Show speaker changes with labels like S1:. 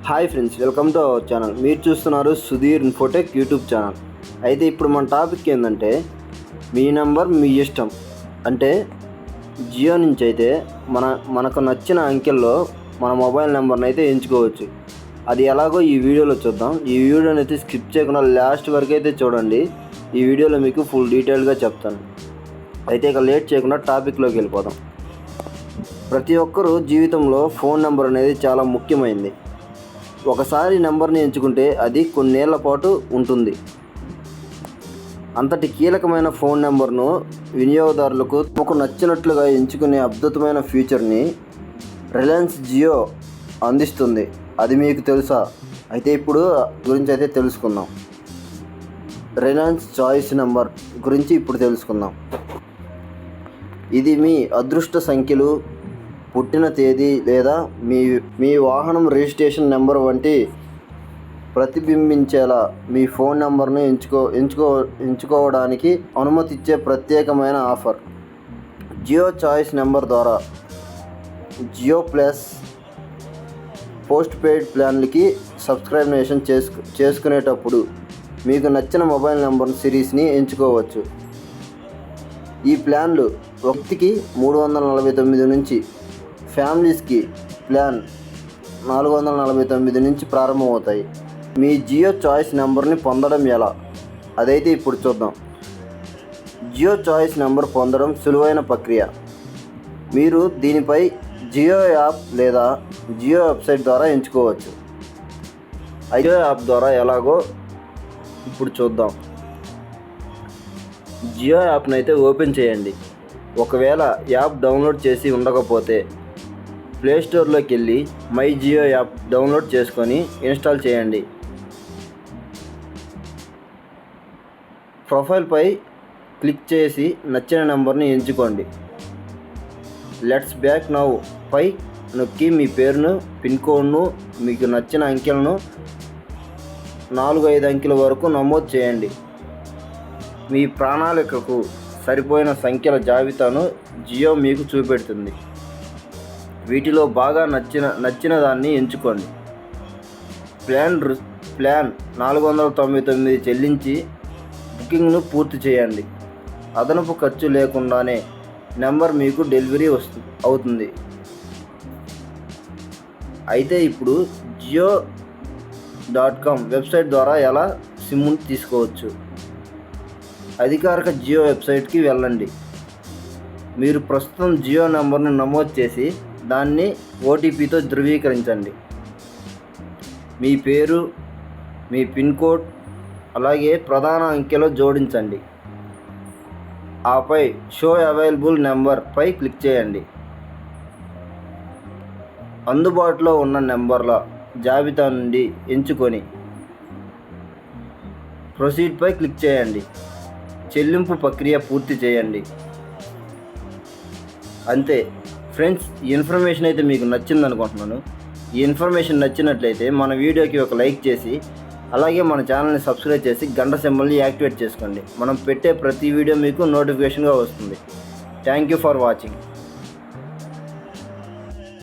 S1: Hi friends, welcome to our channel. మీరు చూస్తున్నారు Sudheer Infotech YouTube channel. అయితే ఇప్పుడు మన టాపిక్ ఏంటంటే మీ నెంబర్ మీ ఇష్టం. అంటే జియో నుంచి అయితే మనకు నచ్చిన అంకెల్లో మన మొబైల్ నెంబర్ని అయితే ఎంచుకోవచ్చు. అది ఎలాగో ఈ వీడియోలో చూద్దాం. ఈ వీడియోని అయితే స్కిప్ చేయకుండా లాస్ట్ వరకు అయితే చూడండి. ఈ వీడియోలో మీకు ఫుల్ డీటెయిల్గా చెప్తాను. అయితే ఇక లేట్ చేయకుండా టాపిక్లోకి వెళ్ళిపోదాం. ప్రతి ఒక్కరూ జీవితంలో ఫోన్ నెంబర్ అనేది చాలా ముఖ్యమైనది. ఒకసారి నెంబర్ని ఎంచుకుంటే అది కొన్నేళ్ల పాటు ఉంటుంది. అంతటి కీలకమైన ఫోన్ నెంబర్ను వినియోగదారులకు తమకు నచ్చినట్లుగా ఎంచుకునే అద్భుతమైన ఫీచర్ని రిలయన్స్ జియో అందిస్తుంది. అది మీకు తెలుసా? అయితే ఇప్పుడు గురించి అయితే తెలుసుకుందాం. రిలయన్స్ చాయిస్ నెంబర్ గురించి ఇప్పుడు తెలుసుకుందాం. ఇది మీ అదృష్ట సంఖ్యలు, పుట్టిన తేదీ లేదా మీ వాహనం రిజిస్ట్రేషన్ నెంబర్ వంటి ప్రతిబింబించేలా మీ ఫోన్ నెంబర్ను ఎంచుకోవడానికి అనుమతిచ్చే ప్రత్యేకమైన ఆఫర్. జియో చాయిస్ నెంబర్ ద్వారా జియో ప్లస్ పోస్ట్ పెయిడ్ ప్లాన్లకి సబ్స్క్రిప్షన్ చేసుకునేటప్పుడు మీకు నచ్చిన మొబైల్ నెంబర్ సిరీస్ని ఎంచుకోవచ్చు. ఈ ప్లాన్లు వ్యక్తికి 349 నుంచి, ఫ్యామిలీస్కి ప్లాన్ 449 నుంచి ప్రారంభమవుతాయి. మీ జియో చాయిస్ నెంబర్ని పొందడం ఎలా? అదైతే ఇప్పుడు చూద్దాం. జియో చాయిస్ నెంబర్ పొందడం సులువైన ప్రక్రియ. మీరు దీనిపై జియో యాప్ లేదా జియో వెబ్సైట్ ద్వారా ఎంచుకోవచ్చు. జియో యాప్ ద్వారా ఎలాగో ఇప్పుడు చూద్దాం. జియో యాప్ని అయితే ఓపెన్ చేయండి. ఒకవేళ యాప్ డౌన్లోడ్ చేసి ఉండకపోతే ప్లేస్టోర్లోకి వెళ్ళి మై జియో యాప్ డౌన్లోడ్ చేసుకొని ఇన్స్టాల్ చేయండి. ప్రొఫైల్పై క్లిక్ చేసి నచ్చిన నెంబర్ని ఎంచుకోండి. లెట్స్ బ్యాక్ నౌ పై నొక్కి మీ పేరును, పిన్ కోడ్ను, మీకు నచ్చిన అంకెలను 4-5 అంకెల వరకు నమోదు చేయండి. మీ ప్రణాళికకు సరిపోయిన సంఖ్యల జాబితాను జియో మీకు చూపెడుతుంది. వీటిలో బాగా నచ్చిన దాన్ని ఎంచుకోండి. ప్లాన్ 499 చెల్లించి బుకింగ్ను పూర్తి చేయండి. అదనపు ఖర్చు లేకుండానే నెంబర్ మీకు డెలివరీ అవుతుంది. అయితే ఇప్పుడు జియో.com వెబ్సైట్ ద్వారా ఎలా సిమ్ తీసుకోవచ్చు? అధికారిక జియో వెబ్సైట్కి వెళ్ళండి. మీరు ప్రస్తుతం జియో నెంబర్ను నమోదు చేసి దాన్ని ఓటీపీతో ధృవీకరించండి. మీ పేరు, మీ పిన్ కోడ్, అలాగే ప్రధాన అంకెలో జోడించండి. ఆపై షో అవైలబుల్ నెంబర్ పై క్లిక్ చేయండి. అందుబాటులో ఉన్న నెంబర్ల జాబితా నుండి ఎంచుకొని ప్రొసీడ్ పై క్లిక్ చేయండి. చెల్లింపు ప్రక్రియ పూర్తి చేయండి. అంతే ఫ్రెండ్స్, ఈ ఇన్ఫర్మేషన్ అయితే మీకు నచ్చింది అనుకుంటున్నాను. ఈ ఇన్ఫర్మేషన్ నచ్చినట్లయితే మన వీడియోకి ఒక లైక్ చేసి, అలాగే మన ఛానల్ని సబ్స్క్రైబ్ చేసి గంట సింబల్ని యాక్టివేట్ చేసుకోండి. మనం పెట్టే ప్రతి వీడియో మీకు నోటిఫికేషన్గా వస్తుంది. Thank you for watching.